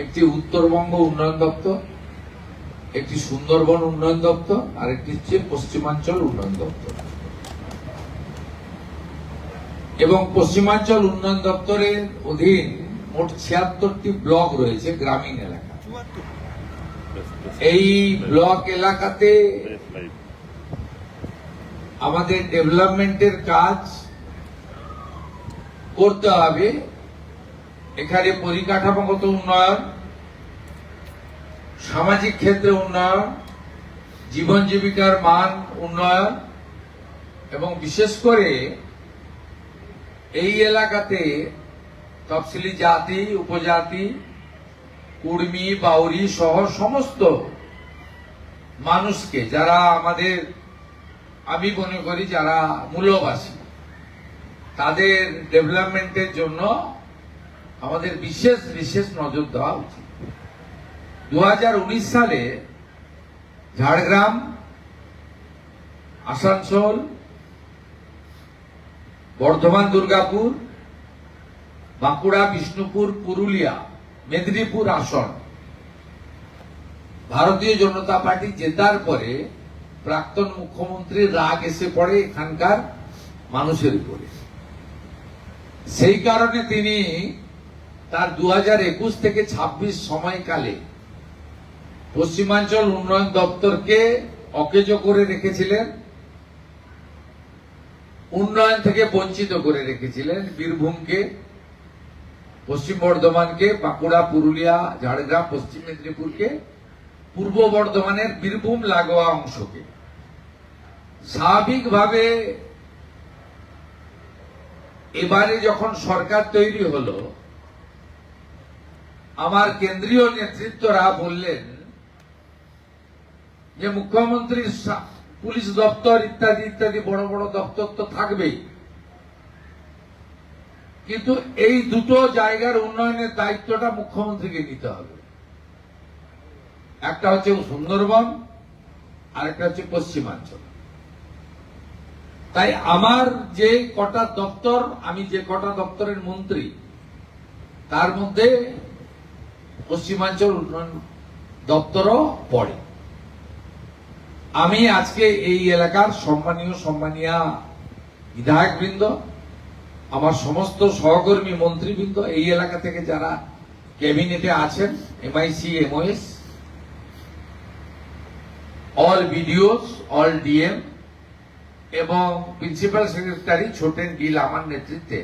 একটি উত্তরবঙ্গ উন্নয়ন দপ্তর, একটি সুন্দরবন উন্নয়ন দপ্তর, আর একটি হচ্ছে পশ্চিমাঞ্চল উন্নয়ন দপ্তর। এবং পশ্চিমাঞ্চল উন্নয়ন দপ্তরের অধীন মোট 76টি ব্লক রয়েছে গ্রামীণ এলাকা। এই ব্লক এলাকাতে আমাদের ডেভেলপমেন্টের কাজ করতে হবে। এখানে পরিকাঠামোগত উন্নয়ন, সামাজিক ক্ষেত্রে উন্নয়ন, জীবন জীবিকার মান উন্নয়ন এবং বিশেষ করে এই এলাকাতে তফসিলি জাতি, উপজাতি, কুর্মী, বাউরি সহ সমস্ত মানুষকে, যারা আমাদের, আমি মনে করি যারা মূলবাসী, তাদের ডেভেলপমেন্টের জন্য আমাদের বিশেষ বিশেষ নজর দেওয়া উচিত। 2019 সালে ঝাড়গ্রাম, আসানসোল, বর্ধমান, দুর্গাপুর, বাঁকুড়া, বিষ্ণুপুর, পুরুলিয়া, মেদিনীপুর আসন ভারতীয় জনতা পার্টি জেতার পরে প্রাক্তন মুখ্যমন্ত্রীর রাগ এসে পড়ে এখানকার মানুষের উপরে। সেই কারণে তিনি তার 2021 থেকে 26 সময়কালে পশ্চিমাঞ্চল উন্নয়ন দপ্তরকে অকেজো করে রেখেছিলেন, উন্নয়ন থেকে বঞ্চিত করে রেখেছিলেন। বীরভূমকে, পশ্চিম বর্ধমানকে, বাঁকুড়া, পুরুলিয়া, ঝাড়গ্রাম, পশ্চিম মেদিনীপুরকে, পূর্ব বর্ধমানের বীরভূম লাগোয়া অংশকে। স্বাভাবিকভাবে এবারে যখন সরকার তৈরি হলো, আমার কেন্দ্রীয় নেতৃত্বরা বললেন যে মুখ্যমন্ত্রীর পুলিশ দপ্তর ইত্যাদি ইত্যাদি বড় বড় দপ্তর তো থাকবেই, কিন্তু এই দুটো জায়গার উন্নয়নের দায়িত্বটা মুখ্যমন্ত্রীকে নিতে হবে। একটা হচ্ছে সুন্দরবন আর একটা হচ্ছে পশ্চিমাঞ্চল। তাই আমার যে কটা দপ্তর, আমি যে কটা দপ্তরের মন্ত্রী, তার মধ্যে পশ্চিমাঞ্চল উন্নয়ন দপ্তরও পড়ে। আমি আজকে এই এলাকার সম্মানীয় সম্মানীয়া বিধায়কবৃন্দ, আমার সমস্ত সহকর্মী মন্ত্রীবৃন্দ, এই এলাকা থেকে যারা ক্যাবিনেটে আছেন, MIC, MOS, all BDOs, all DM এবং প্রিন্সিপাল সেক্রেটারি ছোটেন ডিল আমার নেতৃত্বে,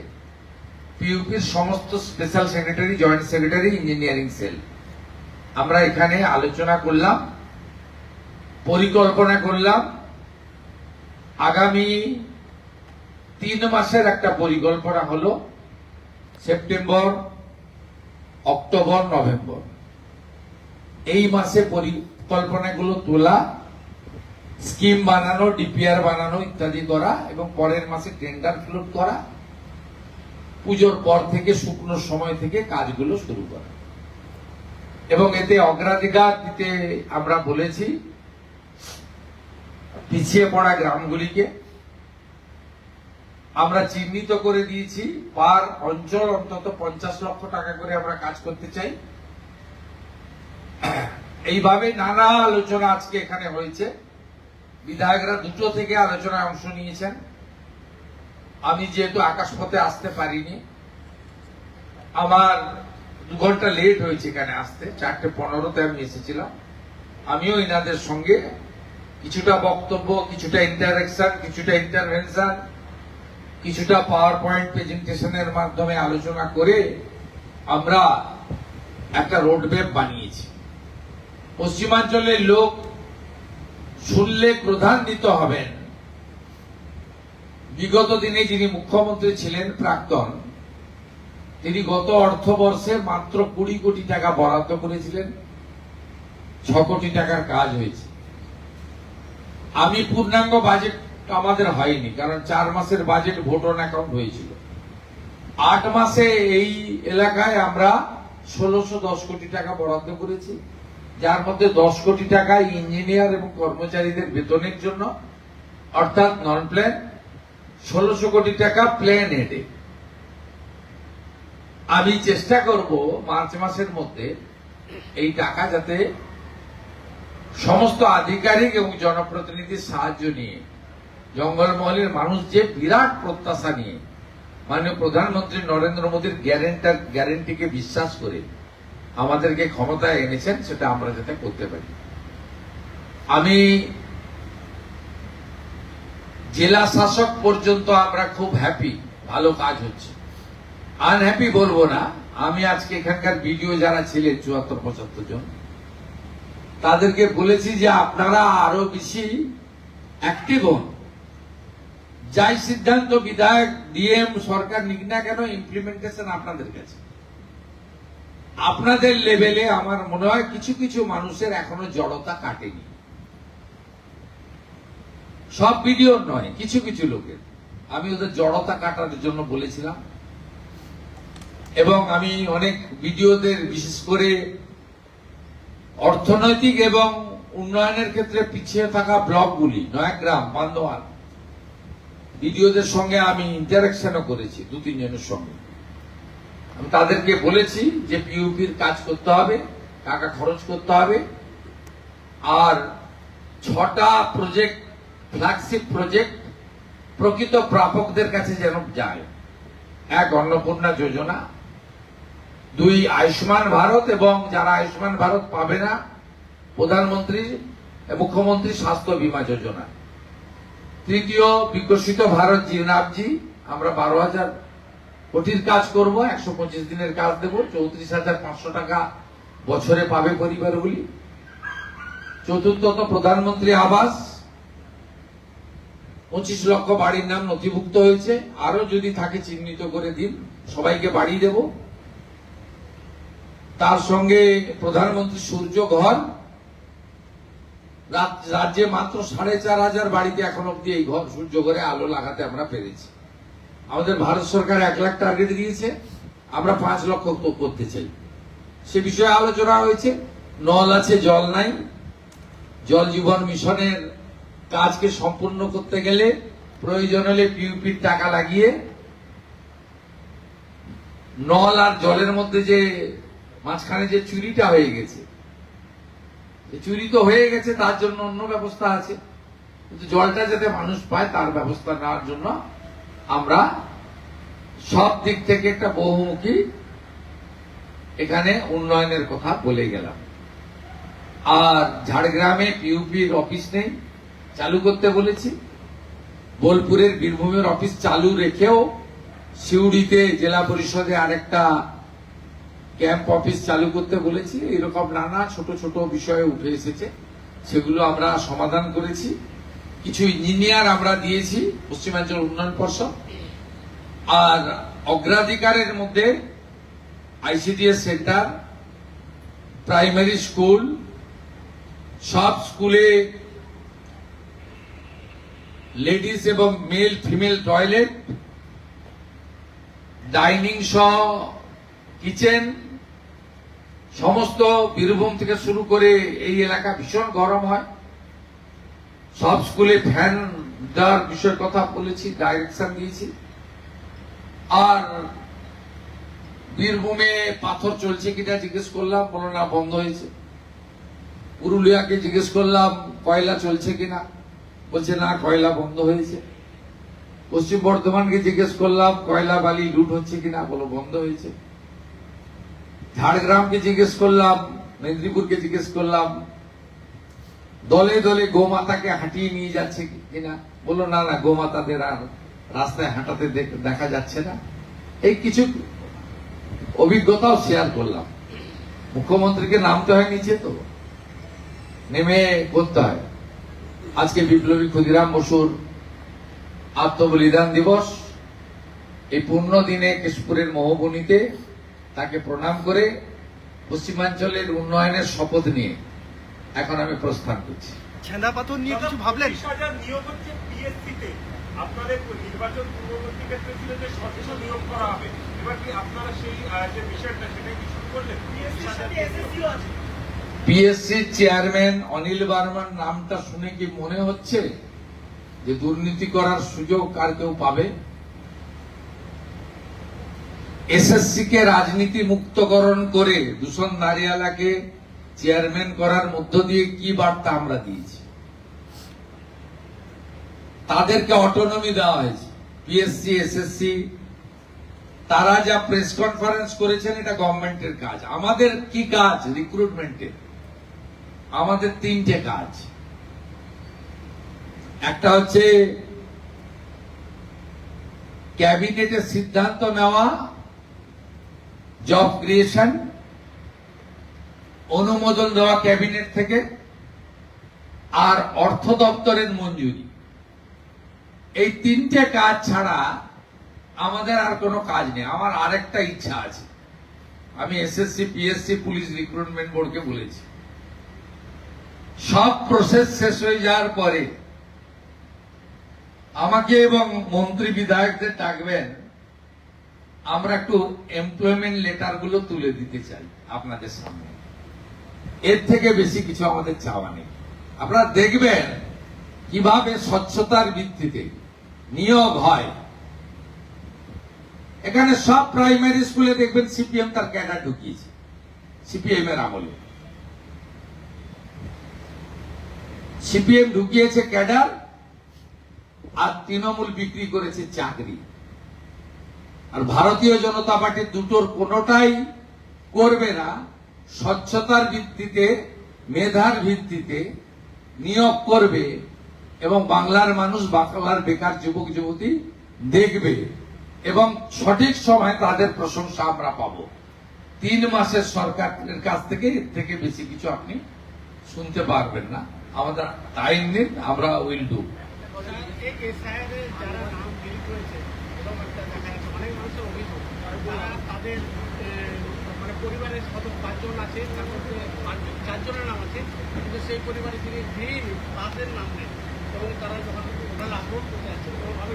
পিইউপির সমস্ত special secretary, joint secretary, engineering cell, আমরা এখানে আলোচনা করলাম, পরিকল্পনা করলাম। আগামী 3 মাসের একটা পরিকল্পনা হলো, সেপ্টেম্বর, অক্টোবর, নভেম্বর, এই মাসে পরিকল্পনাগুলো তোলা, স্কিম বানানো, ডিপিআর বানানো ইত্যাদি করা এবং পরের মাসে টেন্ডার ফ্লোট করা, পুজোর পর থেকে শুকনো সময় থেকে কাজগুলো শুরু করা। এবং এতে অগ্রাধিকার দিতে আমরা বলেছি পিছিয়ে পড়া গ্রামগুলিকে। আমরা চিহ্নিত করে দিয়েছি পার অঞ্চল অন্তত 50 লক্ষ টাকা করে আমরা কাজ করতে চাই। এইভাবে নানা আলোচনা আজকে এখানে হয়েছে। বিধায়করা দুটো থেকে আলোচনায় অংশ নিয়েছেন। আমি যেহেতু আকাশপথে আসতে পারিনি, আমার 2 ঘন্টা লেট হয়েছে এখানে আসতে, 4:15-তে আমি এসেছিলাম। আমিও এনাদের সঙ্গে কিছুটা বক্তব্য, কিছুটা ইন্টারেকশন, কিছুটা ইন্টারভেনশন, কিছুটা পাওয়ার পয়েন্ট প্রেজেন্টেশনের মাধ্যমে আলোচনা করে আমরা একটা রোডম্যাপ বানিয়েছি। পশ্চিমাঞ্চলের লোক শুনলে ক্রোধান্বিত হবেন। বিগত দিনে যিনি মুখ্যমন্ত্রী ছিলেন, প্রাক্তন, তিনি গত অর্থবর্ষে মাত্র 20 কোটি টাকা বরাদ্দ করেছিলেন, 6 কোটি টাকার কাজ হয়েছে। আমি পূর্ণাঙ্গ বাজেট আমাদের হয়নি, কারণ 4 মাসের বাজেট ভোট অন অ্যাকাউন্ট হয়েছিল। 8 মাসে এই এলাকায় আমরা 1610 কোটি টাকা বরাদ্দ করেছি, যার মধ্যে 10 কোটি টাকা ইঞ্জিনিয়ার এবং কর্মচারীদের বেতনের জন্য, অর্থাৎ নন প্ল্যান, 1600 কোটি টাকা প্ল্যান হেডে। আমি চেষ্টা করব মার্চ মাসের মধ্যে এই টাকা যাতে সমস্ত আধিকারিক এবং জনপ্রতিনিধির সাহায্য নিয়ে জঙ্গলমহলের মানুষ যে বিরাট প্রত্যাশা নিয়ে মাননীয় প্রধানমন্ত্রী নরেন্দ্র মোদীর গ্যারেন্টিকে বিশ্বাস করে আমাদেরকে ক্ষমতায় এনেছেন, সেটা আমরা যাতে করতে পারি। আমি জেলা শাসক পর্যন্ত আমরা খুব হ্যাপি, ভালো কাজ হচ্ছে। আনহ্যাপি বলবো না। আমি আজকে এখানকার বিডিও যারা ছিলেন ৭৪-৭৫ জন, তাদেরকে বলেছি যে আপনারা আরো বেশি অ্যাক্টিভ হন। যাই সিদ্ধান্ত বিধায়ক ডিএম সরকার নিক না কেন, ইমপ্লিমেন্টেশন আপনাদের কাছে। আপনাদের লেভেলে আমার মনে হয় কিছু কিছু মানুষের এখনো জড়তা কাটেনি, সব ভিডিওর নয়, কিছু কিছু লোকের। আমি ওদের জড়তা কাটার জন্য বলেছিলাম, এবং আমি অনেক ভিডিওদের, বিশেষ করে অর্থনৈতিক এবং উন্নয়নের ক্ষেত্রে পিছিয়ে থাকা ব্লকগুলি, নয়াগ্রাম, বান্দোয়ান, ভিডিওদের সঙ্গে আমি ইন্টারাকশনও করেছি ২-৩ জনের সঙ্গে। আমি তাদেরকে বলেছি যে পিইউপির কাজ করতে হবে, টাকা খরচ করতে হবে, আর ৬টা প্রজেক্ট, ফ্ল্যাগশিপ প্রজেক্ট প্রকৃত প্রাপকদের কাছে যেন যায়। ১ অন্নপূর্ণা যোজনা, ২ আয়ুষ্মান ভারত, এবং যারা আয়ুষ্মান ভারত পাবে না, প্রধানমন্ত্রী মুখ্যমন্ত্রী স্বাস্থ্য বীমা যোজনা। ৩য় বিকশিত ভারত জিনাবজি, আমরা ১২,০০০ কোটির কাজ করব, ১২৫ দিনের কাজ দেব, ৩৪,৫০০ টাকা বছরে পাবে পরিবারগুলি। ৪র্থত প্রধানমন্ত্রী আবাস, ২৫ লক্ষ বাড়ির নাম নথিভুক্ত হয়েছে, আরো যদি থাকে চিহ্নিত করে দিন, সবাইকে বাড়ি দেব। তার সঙ্গে প্রধানমন্ত্রী সূর্য ঘর, রাজ্যে মাত্র ৪,৫০০ বাড়িতে এখন অব্দি এই ঘর, সূর্য ঘরে আলো লাগাতে আমরা পেরেছি। আমাদের ভারত সরকার ১ লাখ টার্গেট দিয়েছে, আমরা ৫ লক্ষ করতে চাই। সে বিষয়ে আলোচনা হয়েছে। নল আছে, জল নাই। জল জীবন মিশনের কাজকে সম্পূর্ণ করতে গেলে প্রয়োজন হলে পিইউপির টাকা লাগিয়ে নল আর জলের মধ্যে যে মাঝখানে যে চুরিটা হয়ে গেছে, চুরি তো হয়ে গেছে, তার জন্য অন্য ব্যবস্থা আছে, কিন্তু জলটা যাতে মানুষ পায় তার ব্যবস্থা নেওয়ার জন্য আমরা সব দিক থেকে একটা বহুমুখী এখানে উন্নয়নের কথা বলে গেলাম। আর ঝাড়গ্রামে পিইউপির অফিস নেই, চালু করতে বলেছি। বোলপুরের বীরভূমের অফিস চালু রেখেও সিউড়িতে জেলা পরিষদে আরেকটা ক্যাম্প অফিস চালু করতে বলেছি। এরকম নানা ছোট ছোট বিষয়ে উঠে এসেছে, সেগুলো আমরা সমাধান করেছি। কিছু ইঞ্জিনিয়ার আমরা দিয়েছি পশ্চিমাঞ্চল উন্নয়ন পর্ষদ। আর অগ্রাধিকারের মধ্যে আইসিডিএস সেন্টার, প্রাইমারি স্কুল, সব স্কুলে লেডিস এবং মেল ফিমেল টয়লেট, ডাইনিং সহ কিচেন, সমস্ত বীরভূম থেকে শুরু করে এই এলাকা ভীষণ গরম হয়, সব স্কুলে ফ্যান দেওয়ার বিষয়ের কথা বলেছি, ডাইরেকশন দিয়েছি। আর বীরভূমে পাথর চলছে কিনা জিজ্ঞেস করলাম, বলো না বন্ধ হয়েছে। পুরুলিয়াকে জিজ্ঞেস করলাম কয়লা চলছে কিনা, বলছে না কয়লা বন্ধ হয়েছে। পশ্চিম বর্ধমানকে জিজ্ঞেস করলাম কয়লা বালি লুট হচ্ছে কিনা, বলো বন্ধ হয়েছে। ঝাড়গ্রামকে জিজ্ঞেস করলাম, মেদিনীপুরকে জিজ্ঞেস করলাম দলে দলে গোমাতাকে হাঁটিয়ে নিয়ে যাচ্ছে কিনা, বললো না না গোমাতাদের আর রাস্তায় হাঁটাতে দেখা যাচ্ছে না। এই কিছু অভিজ্ঞতাও শেয়ার করলাম। মুখ্যমন্ত্রীকে নামতে হয় নিচে, তো নেমে করতে হয়। আজকে বিপ্লবী ক্ষুদিরাম বসুর আত্মবলিদান দিবস, এই পূর্ণ দিনে কেশপুরের মোহবনীতে তাকে প্রণাম করে পশ্চিমাঞ্চলের উন্নয়নের শপথ নিয়ে এখন আমি প্রস্থান করছি। ছেঁদা পাথর নিয়ে কিছু ভাবলেন? ২০,০০০ নিয়োগ হচ্ছে পিএসসিতে, আপনাদের নির্বাচন পূর্ববর্তী ক্ষেত্রে ছিল যে স্বচ্ছ নিয়োগ করা হবে, এবার কি আপনারা সেই যে বিষয়টা সেটা কি শুরু করলেন? পিএসসি চেয়ারম্যান অনিল বার্মার নামটা শুনে কি মনে হচ্ছে যে দুর্নীতি করার সুযোগ আর কেউ পাবে? এসএসসি কে রাজনীতি মুক্তকরণ করে দূষণ নারিয়ালাকে চেয়ারম্যান করার মধ্য দিয়ে কি বার্তা আমরা দিয়েছি? তাদেরকে অটোনমি দেওয়া হয়েছে। পিএসসি, এসএসসি তারা যা প্রেস কনফারেন্স করেছেন এটা গভর্নমেন্টের কাজ। আমাদের কি কাজ? রিক্রুটমেন্টের আমাদের তিনটে কাজ। একটা হচ্ছে ক্যাবিনেটের সিদ্ধান্ত নেওয়া, জব ক্রিয়েশন, অনুমোদন দেওয়া ক্যাবিনেট থেকে, আর অর্থ দপ্তরের মঞ্জুরি। এই তিনটে কাজ ছাড়া আমাদের আর কোনো কাজ নেই। আমার আরেকটা ইচ্ছা আছে, আমি এসএসসি, পিএসসি, পুলিশ রিক্রুটমেন্ট বোর্ডকে বলেছি, সব প্রসেস শেষ হয়ে যাওয়ার পরে আমাকে এবং মন্ত্রী বিধায়কদের ডাকবেন, আমরা একটু এমপ্লয়মেন্ট লেটার গুলো তুলে দিতে চাই আপনাদের সামনে। এর থেকে বেশি কিছু আমাদের চাওয়া নেই। আপনারা দেখবেন কিভাবে স্বচ্ছতার ভিত্তিতে নিয়োগ হয়। এখানে সব প্রাইমারি স্কুলে দেখবেন সিপিএম তার ক্যাডার ঢুকিয়েছে, সিপিএম এর আমলে সিপিএম ঢুকিয়েছে ক্যাডার, আর তৃণমূল বিক্রি করেছে চাকরি। আর ভারতীয় জনতা পার্টি দুটোর কোনোটাই করবে না। স্বচ্ছতার ভিত্তিতে, মেধার ভিত্তিতে নিয়োগ করবে এবং বাংলার মানুষ, বাংলার বেকার যুবক যুবতী দেখবে এবং সঠিক সময় তাদের প্রশংসা আমরা পাবো। 3 মাসের সরকারের কাছ থেকে এর থেকে বেশি কিছু আপনি শুনতে পারবেন না। আমাদের টাইম নিন, আমরা উইল ডু। যারা নাম ডিলিট হয়েছে এবং একটা দেখা যাচ্ছে অনেক মানুষের অভিযোগ, তারা তাদের মানে পরিবারের সদস্য 5 জন আছে, তার মধ্যে 4 জনের নাম আছে, কিন্তু সেই পরিবারে যিনি গৃহিণী তাদের নাম নেই এবং তারা যখন ওনারা আপলোড করতে যাচ্ছে কোনোভাবে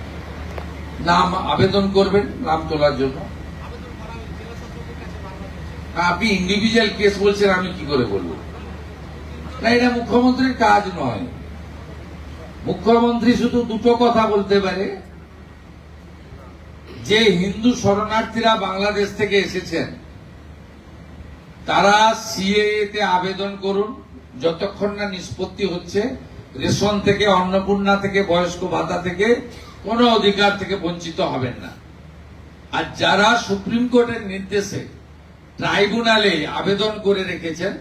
নাম আবেদন করবেন নাম তোলার জন্য। আবেদন করা জেলা শাসকের কাছে বারবার হচ্ছে। আপনি ইন্ডিভিজুয়াল কেস বলছেন, আমি কি করে বলবো? না, এটা মুখ্যমন্ত্রীর কাজ নয়। মুখ্যমন্ত্রী শুধু দুটো কথা বলতে পারে, যে হিন্দু শরণার্থীরা বাংলাদেশ থেকে এসেছেন তারা সিএএ তে আবেদন করুন, যতক্ষণ না নিষ্পত্তি হচ্ছে রেশন থেকে, অন্নপূর্ণা থেকে, বয়স্ক ভাতা থেকে কোনো অধিকার থেকে বঞ্চিত হবেন না। আর যারা সুপ্রিম কোর্টের নির্দেশে ট্রাইব্যুনালে আবেদন করে রেখেছেন,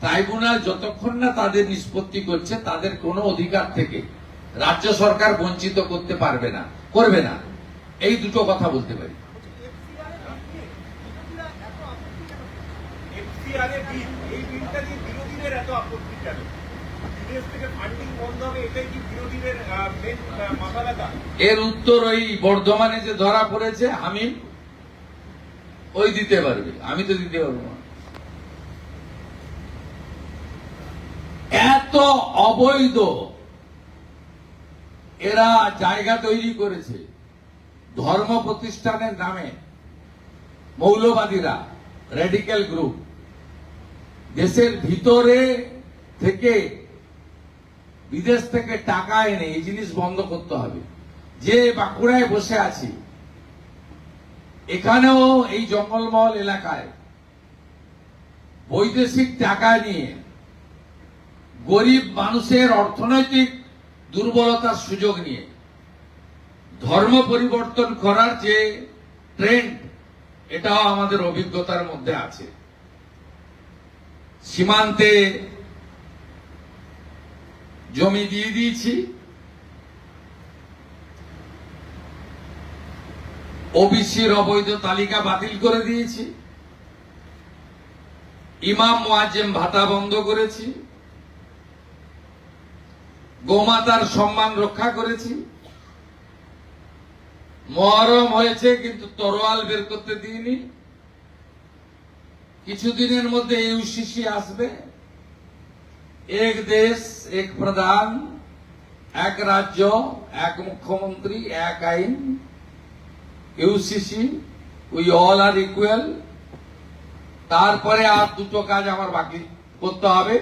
ট্রাইব্যুনাল যতক্ষণ না তাদের নিষ্পত্তি করছে তাদের কোনো অধিকার থেকে রাজ্য সরকার বঞ্চিত করতে পারবে না, করবে না। এই দুটো কথা বলতে পারি। FCR এর বিল, এই বিলটা নিয়ে বিরোধীদের এত আপত্তি কেন? বিদেশ থেকে ফান্ডিং বন্ধ হবে, এটাই কি বিরোধীদের মেন মাথা ব্যথা? এর উত্তর ওই বর্ধমানে যে ধরা পড়েছে হামিম, ওই দিতে পারবে, আমি তো দিতে পারবো না। এত অবৈধ এরা জায়গা তৈরি করেছে ধর্ম প্রতিষ্ঠানের নামে। মৌলবাদীরা, রেডিক্যাল গ্রুপ দেশের ভিতরে থেকে বিদেশ থেকে টাকা এনে এই জিনিস বন্ধ করতে হবে। যে বাঁকুড়ায় বসে আছি, এখানেও এই জঙ্গলমহল এলাকায় বৈদেশিক টাকা নিয়ে গরিব মানুষের অর্থনৈতিক দুর্বলতার সুযোগ নিয়ে ধর্ম পরিবর্তন করার যে ট্রেন্ড, এটাও আমাদের অভিজ্ঞতার মধ্যে আছে। সীমান্তে জমি দিয়ে দিয়েছি, ওবিসির অবৈধ তালিকা বাতিল করে দিয়েছি, ইমাম মুয়াজ্জেম ভাতা বন্ধ করেছি, গোমাতার সম্মান রক্ষা করেছি। মহরম হয়েছে কিন্তু তরোয়াল বের করতে দিইনি। কিছুদিনের মধ্যে ইউসিসি আসবে, এক দেশ এক প্রধান, এক রাজ্য এক মুখ্যমন্ত্রী এক আইন, UCC, we all are equal. তারপরে আর দুটো কাজ আমার বাকি করতে হবে,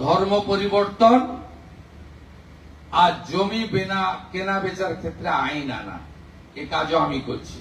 ধর্ম পরিবর্তন আর জমি কেনা বেচার ক্ষেত্রে আইন আনা। এই কাজও আমি করছি।